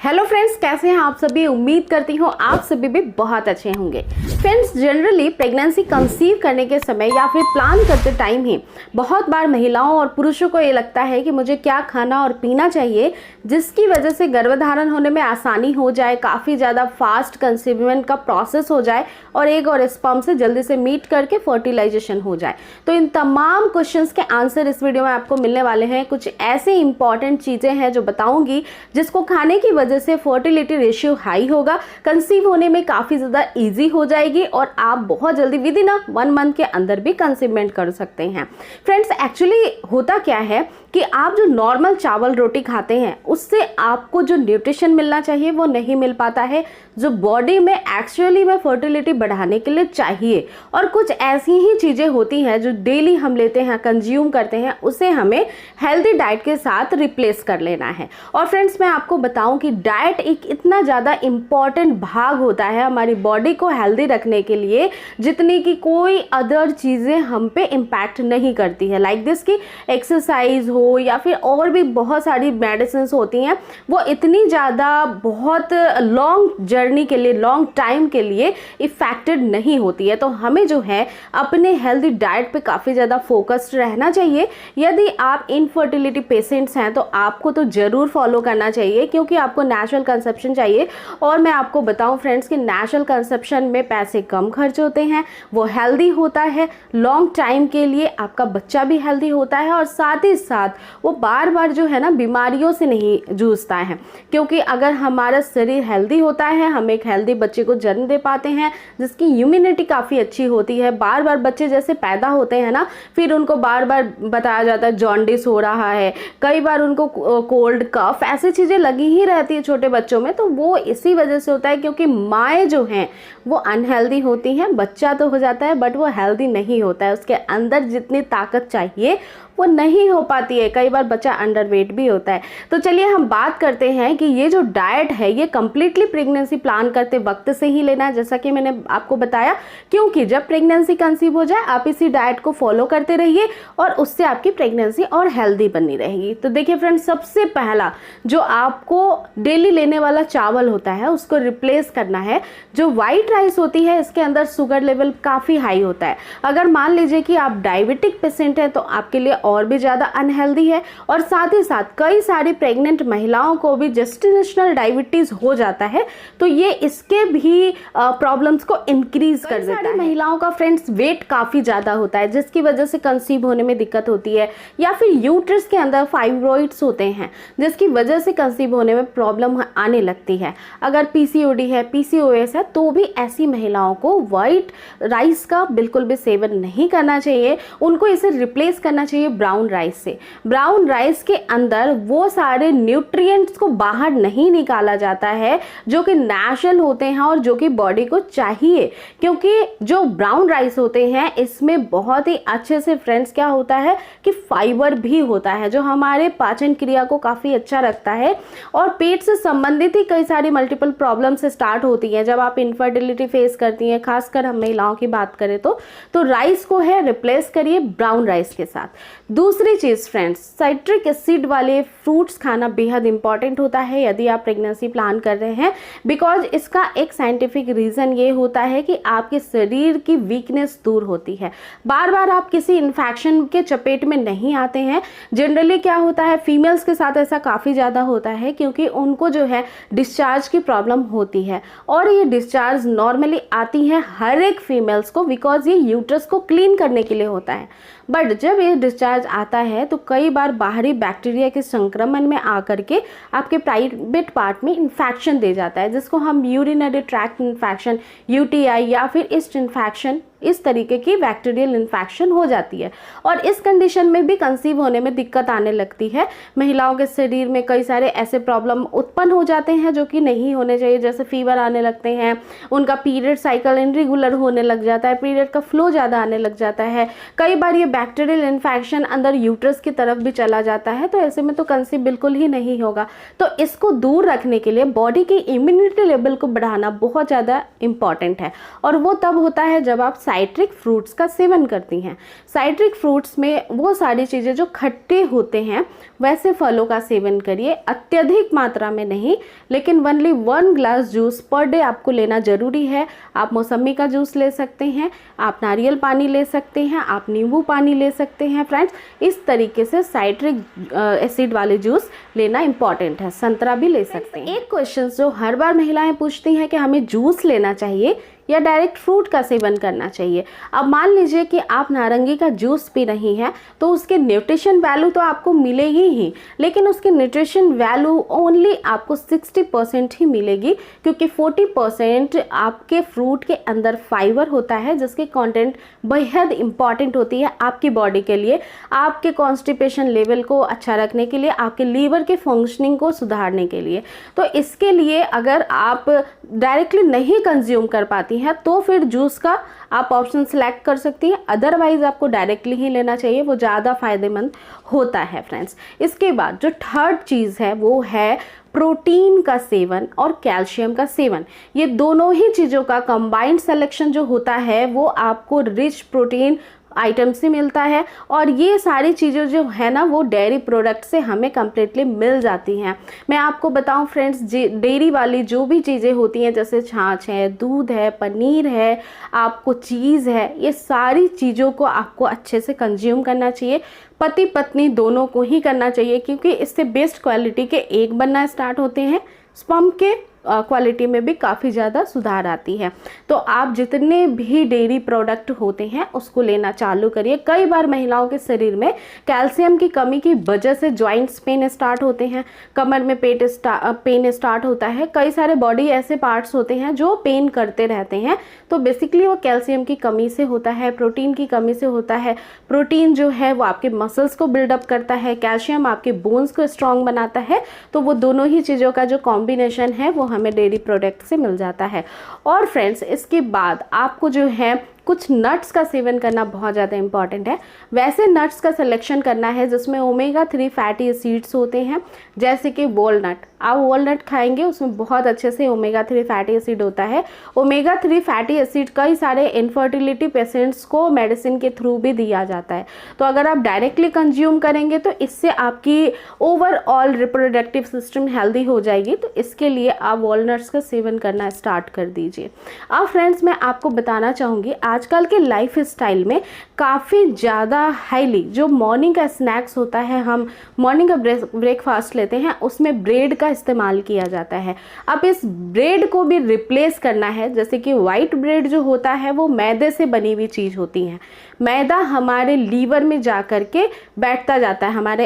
Hello friends, कैसे हैं आप सभी। उम्मीद करती हूँ आप सभी भी बहुत अच्छे होंगे। फ्रेंड्स, जनरली प्रेगनेंसी कंसीव करने के समय या फिर प्लान करते टाइम ही बहुत बार महिलाओं और पुरुषों को ये लगता है कि मुझे क्या खाना और पीना चाहिए जिसकी वजह से गर्भधारण होने में आसानी हो जाए, काफ़ी ज़्यादा फास्ट कंसीवमेंट का प्रोसेस हो जाए और एग और स्पर्म से जल्दी से मीट करके फर्टिलाइजेशन हो जाए। तो इन तमाम क्वेश्चंस के आंसर इस वीडियो में आपको मिलने वाले हैं। कुछ ऐसे इंपॉर्टेंट चीज़ें हैं जो बताऊंगी जिसको खाने की वजह से फर्टिलिटी रेशियो हाई होगा, कंसीव होने में काफ़ी ज़्यादा ईजी हो जाएगी और आप बहुत जल्दी विद इन 1 मंथ के अंदर भी कंसीवमेंट कर सकते हैं। फ्रेंड्स, एक्चुअली होता क्या है कि आप जो नॉर्मल चावल रोटी खाते हैं उससे आपको जो न्यूट्रिशन मिलना चाहिए वो नहीं मिल पाता है जो बॉडी में एक्चुअली में फर्टिलिटी बढ़ाने के लिए चाहिए। और कुछ ऐसी ही चीज़ें होती हैं जो डेली हम लेते हैं, कंज्यूम करते हैं, उसे हमें हेल्दी डाइट के साथ रिप्लेस कर लेना है। और फ्रेंड्स, मैं आपको बताऊं कि डाइट एक इतना ज़्यादा इम्पॉर्टेंट भाग होता है हमारी बॉडी को हेल्दी रखने के लिए जितनी कि कोई अदर चीज़ें हम पे इम्पैक्ट नहीं करती है। लाइक दिस कि एक्सरसाइज हो या फिर और भी बहुत सारी मेडिसिन होती हैं, वो इतनी ज़्यादा बहुत लॉन्ग जर्नी के लिए, लॉन्ग टाइम के लिए इफेक्टेड नहीं होती है। तो हमें जो है अपने हेल्दी डाइट पे काफ़ी ज़्यादा फोकस्ड रहना चाहिए। यदि आप इनफर्टिलिटी पेशेंट्स हैं तो आपको तो ज़रूर फॉलो करना चाहिए क्योंकि आपको नेचुरल कंसेप्शन चाहिए। और मैं आपको बताऊं फ्रेंड्स कि नेचुरल कंसेप्शन में पैसे कम खर्च होते हैं, वो हेल्दी होता है, लॉन्ग टाइम के लिए आपका बच्चा भी हेल्दी होता है और साथ ही साथ वो बार बार जो है ना बीमारियों से नहीं जूझता है। क्योंकि अगर हमारा शरीर हेल्दी होता है, हम एक हेल्दी बच्चे को जन्म दे पाते हैं जिसकी इम्यूनिटी काफ़ी अच्छी होती है। बार बार बच्चे जैसे पैदा होते हैं ना, फिर उनको बार बार बताया जाता है जॉन्डिस हो रहा है, कई बार उनको कोल्ड कफ ऐसी चीज़ें लगी ही रहती है छोटे बच्चों में। तो वो इसी वजह से होता है क्योंकि माएँ जो हैं वो अनहेल्दी होती हैं। बच्चा तो हो जाता है बट वो हेल्दी नहीं होता है, उसके अंदर जितनी ताकत चाहिए वो नहीं हो पाती है। कई बार बच्चा अंडरवेट भी होता है। तो चलिए हम बात करते हैं कि ये जो डाइट है ये कम्प्लीटली प्रेगनेंसी प्लान करते वक्त से ही लेना है, जैसा कि मैंने आपको बताया। क्योंकि जब प्रेगनेंसी कंसीव हो जाए आप इसी डाइट को फॉलो करते रहिए और उससे आपकी प्रेगनेंसी और हेल्दी बनी रहेगी। तो देखिए फ्रेंड्स, सबसे पहला जो आपको डेली लेने वाला चावल होता है उसको रिप्लेस करना है। जो वाइट राइस होती है इसके अंदर शुगर लेवल काफ़ी हाई होता है। अगर मान लीजिए कि आप डायबिटिक पेशेंट हैं तो आपके लिए और भी ज़्यादा अनहेल्दी है। और साथ ही साथ कई सारी प्रेग्नेंट महिलाओं को भी जेस्टिनेशनल डायबिटीज़ हो जाता है, तो ये इसके भी प्रॉब्लम्स को इंक्रीज कर देता है। महिलाओं का फ्रेंड्स वेट काफ़ी ज़्यादा होता है जिसकी वजह से कंसीव होने में दिक्कत होती है, या फिर यूट्रस के अंदर फाइब्रॉइड्स होते हैं जिसकी वजह से कंसीव होने में प्रॉब्लम आने लगती है। अगर पीसीओडी है, पीसीओएस है, तो भी ऐसी महिलाओं को वाइट राइस का बिल्कुल भी सेवन नहीं करना चाहिए। उनको इसे रिप्लेस करना चाहिए ब्राउन राइस से। ब्राउन राइस के अंदर वो सारे न्यूट्रिएंट्स को बाहर नहीं निकाला जाता है जो कि नेचुरल होते हैं और जो कि बॉडी को चाहिए। क्योंकि जो ब्राउन राइस होते हैं इसमें बहुत ही अच्छे से फ्रेंड्स क्या होता है कि फाइबर भी होता है जो हमारे पाचन क्रिया को काफ़ी अच्छा रखता है। और पेट से संबंधित ही कई सारी मल्टीपल प्रॉब्लम्स स्टार्ट होती हैं जब आप इनफर्टिलिटी फेस करती हैं, खासकर हम महिलाओं की बात करें तो राइस को है रिप्लेस करिए ब्राउन राइस के साथ। दूसरी चीज़ फ्रेंड्स, साइट्रिक एसिड वाले फ्रूट्स खाना बेहद इंपॉर्टेंट होता है यदि आप प्रेगनेंसी प्लान कर रहे हैं। बिकॉज इसका एक साइंटिफिक रीज़न ये होता है कि आपके शरीर की वीकनेस दूर होती है। बार बार आप किसी इन्फेक्शन के चपेट में नहीं आते हैं। जनरली क्या होता है, फीमेल्स के साथ ऐसा काफ़ी ज़्यादा होता है क्योंकि उनको जो है डिस्चार्ज की प्रॉब्लम होती है और ये डिस्चार्ज नॉर्मली आती है हर एक फीमेल्स को, बिकॉज ये यूट्रस को क्लीन करने के लिए होता है। बट जब ये डिस्चार्ज आता है तो कई बार बाहरी बैक्टीरिया के संक्रमण में आकर के आपके प्राइवेट पार्ट में इन्फेक्शन दे जाता है जिसको हम यूरिनरी ट्रैक्ट इन्फेक्शन, यूटीआई या फिर ईस्ट इन्फेक्शन, इस तरीके की बैक्टीरियल इन्फेक्शन हो जाती है। और इस कंडीशन में भी कंसीव होने में दिक्कत आने लगती है। महिलाओं के शरीर में कई सारे ऐसे प्रॉब्लम उत्पन्न हो जाते हैं जो कि नहीं होने चाहिए, जैसे फीवर आने लगते हैं, उनका पीरियड साइकिल इनरेगुलर होने लग जाता है, पीरियड का फ्लो ज़्यादा आने लग जाता है। कई बार ये बैक्टीरियल इन्फेक्शन अंदर यूट्रस की तरफ भी चला जाता है, तो ऐसे में तो कंसीव बिल्कुल ही नहीं होगा। तो इसको दूर रखने के लिए बॉडी की इम्यूनिटी लेवल को बढ़ाना बहुत ज़्यादा इंपॉर्टेंट है और वो तब होता है जब आप साइट्रिक फ्रूट्स का सेवन करती हैं। साइट्रिक फ्रूट्स में वो सारी चीज़ें जो खट्टे होते हैं वैसे फलों का सेवन करिए, अत्यधिक मात्रा में नहीं, लेकिन only 1 glass juice per day आपको लेना ज़रूरी है। आप मौसमी का जूस ले सकते हैं, आप नारियल पानी ले सकते हैं, आप नींबू पानी ले सकते हैं। फ्रेंड्स, इस तरीके से साइट्रिक एसिड वाले जूस लेना इंपॉर्टेंट है। संतरा भी ले सकते हैं। एक क्वेश्चन जो हर बार महिलाएं पूछती हैं कि हमें जूस लेना चाहिए या डायरेक्ट फ्रूट का सेवन करना चाहिए। अब मान लीजिए कि आप नारंगी का जूस पी रही हैं तो उसके न्यूट्रिशन वैल्यू तो आपको मिलेगी ही, लेकिन उसकी न्यूट्रिशन वैल्यू ओनली आपको 60% ही मिलेगी, क्योंकि 40% आपके फ्रूट के अंदर फाइबर होता है जिसकी कंटेंट बेहद इंपॉर्टेंट होती है आपकी बॉडी के लिए, आपके कॉन्स्टिपेशन लेवल को अच्छा रखने के लिए, आपके लीवर के फंक्शनिंग को सुधारने के लिए। तो इसके लिए अगर आप डायरेक्टली नहीं कंज्यूम कर पाती हैं तो फिर जूस का आप ऑप्शन सेलेक्ट कर सकती हैं, अदरवाइज आपको डायरेक्टली ही लेना चाहिए, वो ज़्यादा फायदेमंद होता है। फ्रेंड्स, इसके बाद जो थर्ड चीज़ है वो है प्रोटीन का सेवन और कैल्शियम का सेवन। ये दोनों ही चीज़ों का कंबाइंड सिलेक्शन जो होता है वो आपको रिच प्रोटीन आइटम से मिलता है, और ये सारी चीज़ें जो है ना वो डेयरी प्रोडक्ट से हमें कम्प्लीटली मिल जाती हैं। मैं आपको बताऊं फ्रेंड्स, डेयरी वाली जो भी चीज़ें होती हैं जैसे छाछ है, दूध है, पनीर है, आपको चीज़ है, ये सारी चीज़ों को आपको अच्छे से कंज्यूम करना चाहिए। पति पत्नी दोनों को ही करना चाहिए, क्योंकि इससे बेस्ट क्वालिटी के एग बनना स्टार्ट होते हैं, स्पर्म के क्वालिटी में भी काफ़ी ज़्यादा सुधार आती है। तो आप जितने भी डेयरी प्रोडक्ट होते हैं उसको लेना चालू करिए। कई बार महिलाओं के शरीर में कैल्शियम की कमी की वजह से जॉइंट्स पेन स्टार्ट होते हैं, कमर में पेन स्टार्ट होता है, कई सारे बॉडी ऐसे पार्ट्स होते हैं जो पेन करते रहते हैं। तो बेसिकली वो कैल्शियम की कमी से होता है, प्रोटीन की कमी से होता है। प्रोटीन जो है वो आपके मसल्स को बिल्डअप करता है, कैल्शियम आपके बोन्स को स्ट्रॉन्ग बनाता है। तो वो दोनों ही चीज़ों का जो कॉम्बिनेशन है वो हमें डेयरी प्रोडक्ट से मिल जाता है। और फ्रेंड्स, इसके बाद आपको जो है कुछ नट्स का सेवन करना बहुत ज़्यादा इंपॉर्टेंट है। वैसे नट्स का सिलेक्शन करना है जिसमें ओमेगा 3 फैटी एसिड्स होते हैं, जैसे कि वॉलनट। आप वॉलनट खाएंगे, उसमें बहुत अच्छे से ओमेगा 3 फैटी एसिड होता है। ओमेगा 3 फैटी एसिड कई सारे इनफर्टिलिटी पेशेंट्स को मेडिसिन के थ्रू भी दिया जाता है। तो अगर आप डायरेक्टली कंज्यूम करेंगे तो इससे आपकी ओवरऑल रिप्रोडक्टिव सिस्टम हेल्दी हो जाएगी। तो इसके लिए आप वॉलनट्स का सेवन करना स्टार्ट कर दीजिए। अब फ्रेंड्स, मैं आपको बताना चाहूँगी, आजकल के लाइफ स्टाइल में काफ़ी ज़्यादा हाईली जो मॉर्निंग का स्नैक्स होता है, हम मॉर्निंग का ब्रेकफास्ट लेते हैं, उसमें ब्रेड का इस्तेमाल किया जाता है। अब इस ब्रेड को भी रिप्लेस करना है, जैसे कि वाइट ब्रेड जो होता है वो मैदे से बनी हुई चीज़ होती है। मैदा हमारे लीवर में जा कर के बैठता जाता है, हमारे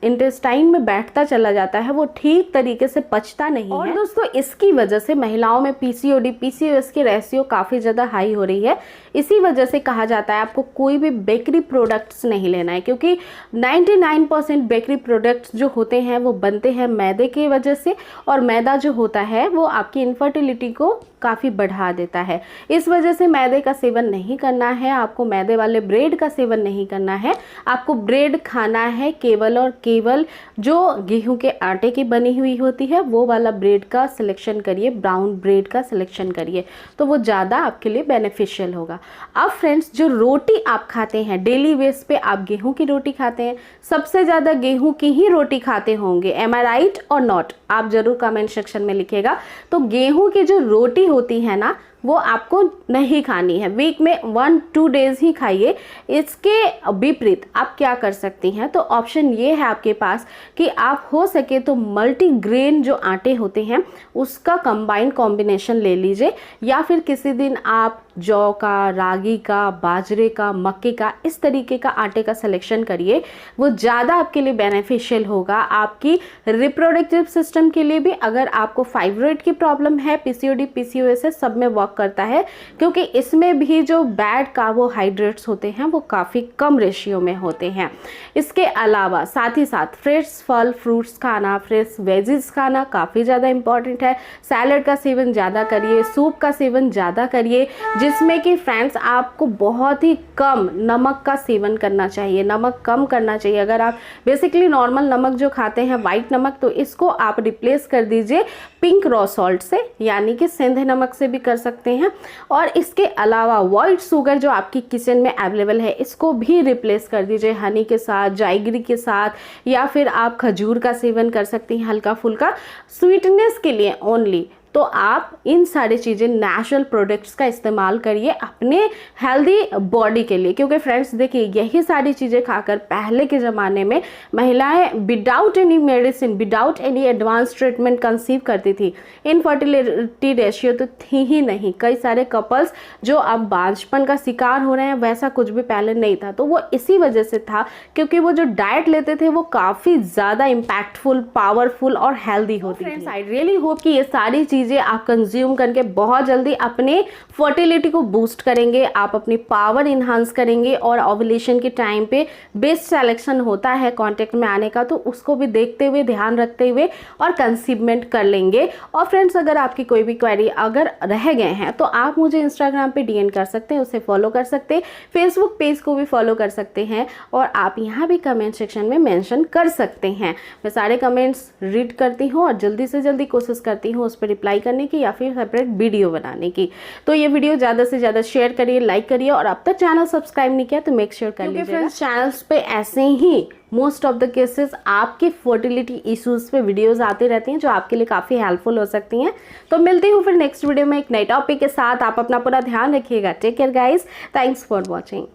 इंटेस्टाइन में बैठता चला जाता है, वो ठीक तरीके से पचता नहीं है। और दोस्तों, इसकी वजह से महिलाओं में पीसीओडी, पीसीओएस की रेशियो काफ़ी ज़्यादा हाई हो रही है। इसी वजह से कहा जाता है आपको कोई भी बेकरी प्रोडक्ट्स नहीं लेना है, क्योंकि 99% बेकरी प्रोडक्ट्स जो होते हैं वो बनते हैं मैदे की वजह से, और मैदा जो होता है वो आपकी इनफर्टिलिटी को काफ़ी बढ़ा देता है। इस वजह से मैदे का सेवन नहीं करना है, आपको मैदे वाले ब्रेड का सेवन नहीं करना है। आपको ब्रेड खाना है केवल और केवल जो गेहूं के आटे की बनी हुई होती है, वो वाला ब्रेड का सिलेक्शन करिए, ब्राउन ब्रेड का सिलेक्शन करिए, तो वो ज़्यादा आपके लिए बेनिफिशियल होगा। अब फ्रेंड्स, जो रोटी आप खाते हैं डेली बेस पे, आप गेहूं की रोटी खाते हैं, सबसे ज़्यादा गेहूं की ही रोटी खाते होंगे। एम आई राइट और नॉट? आप ज़रूर कमेंट सेक्शन में लिखिएगा। तो गेहूं की जो रोटी होती है ना, वो आपको नहीं खानी है, वीक में 1-2 डेज ही खाइए। इसके विपरीत आप क्या कर सकती हैं, तो ऑप्शन ये है आपके पास कि आप हो सके तो मल्टीग्रेन जो आटे होते हैं उसका कंबाइंड कॉम्बिनेशन ले लीजिए, या फिर किसी दिन आप जौ का, रागी का, बाजरे का, मक्के का, इस तरीके का आटे का सिलेक्शन करिए। वो ज़्यादा आपके लिए बेनिफिशियल होगा, आपकी रिप्रोडक्टिव सिस्टम के लिए भी। अगर आपको फाइब्रॉइड की प्रॉब्लम है, पीसीओडी, पीसीओएस है, सब में वर्क करता है, क्योंकि इसमें भी जो बैड कार्बोहाइड्रेट्स होते हैं वो काफ़ी कम रेशियो में होते हैं। इसके अलावा साथ ही साथ फ्रेश फल फ्रूट्स खाना, फ्रेश वेजिस खाना काफ़ी ज़्यादा इंपॉर्टेंट है। सैलड का सेवन ज़्यादा करिए, सूप का सेवन ज़्यादा करिए, जिसमें कि फ्रेंड्स आपको बहुत ही कम नमक का सेवन करना चाहिए, नमक कम करना चाहिए। अगर आप बेसिकली नॉर्मल नमक जो खाते हैं, वाइट नमक, तो इसको आप रिप्लेस कर दीजिए पिंक रॉ सॉल्ट से, यानी कि सेंधे नमक से भी कर सकते सकते हैं। और इसके अलावा व्हाइट शुगर जो आपकी किचन में अवेलेबल है, इसको भी रिप्लेस कर दीजिए हनी के साथ, जाइगरी के साथ, या फिर आप खजूर का सेवन कर सकती हैं हल्का फुल्का स्वीटनेस के लिए ओनली। तो आप इन सारी चीज़ें नेचुरल प्रोडक्ट्स का इस्तेमाल करिए अपने हेल्दी बॉडी के लिए, क्योंकि फ्रेंड्स देखिए यही सारी चीज़ें खाकर पहले के ज़माने में महिलाएं without any medicine, without any advance treatment conceive करती थी। इनफर्टिलिटी रेशियो तो थी ही नहीं। कई सारे कपल्स जो अब बांझपन का शिकार हो रहे हैं, वैसा कुछ भी पहले नहीं था। तो वो इसी वजह से था क्योंकि वो जो डाइट लेते थे वो काफ़ी ज़्यादा इम्पैक्टफुल, पावरफुल और हेल्दी होती थी। आई रियली होप कि ये सारी चीज़ें आप कंज्यूम करके बहुत जल्दी अपने फर्टिलिटी को बूस्ट करेंगे, आप अपनी पावर इन्हांस करेंगे, और ओव्यूलेशन के टाइम पे बेस्ट सिलेक्शन होता है कांटेक्ट में आने का, तो उसको भी देखते हुए, ध्यान रखते हुए और कंसीवमेंट कर लेंगे। और फ्रेंड्स अगर आपकी कोई भी क्वेरी अगर रह गए हैं तो आप मुझे इंस्टाग्राम पे डीएम कर सकते हैं, उसे फॉलो कर सकते हैं, फेसबुक पेज को भी फॉलो कर सकते हैं, और आप यहाँ भी कमेंट सेक्शन में मेंशन कर सकते हैं। मैं सारे कमेंट्स रीड करती हूँ और जल्दी से जल्दी कोशिश करती हूँ उस पर रिप्लाई करने की या फिर सेपरेट वीडियो बनाने की। तो ये वीडियो ज़्यादा से ज़्यादा शेयर करिए, लाइक करिए, और अब तक चैनल सब्सक्राइब नहीं किया तो मेक श्योर कर लीजिए। फ्रेंड्स चैनल्स पे ऐसे ही मोस्ट ऑफ द केसेस आपके फर्टिलिटी इश्यूज पे वीडियोस आते रहती हैं जो आपके लिए काफ़ी हेल्पफुल हो सकती हैं। तो मिलती हूँ फिर नेक्स्ट वीडियो में एक नए टॉपिक के साथ। आप अपना पूरा ध्यान रखिएगा। Take care guys, thanks for watching.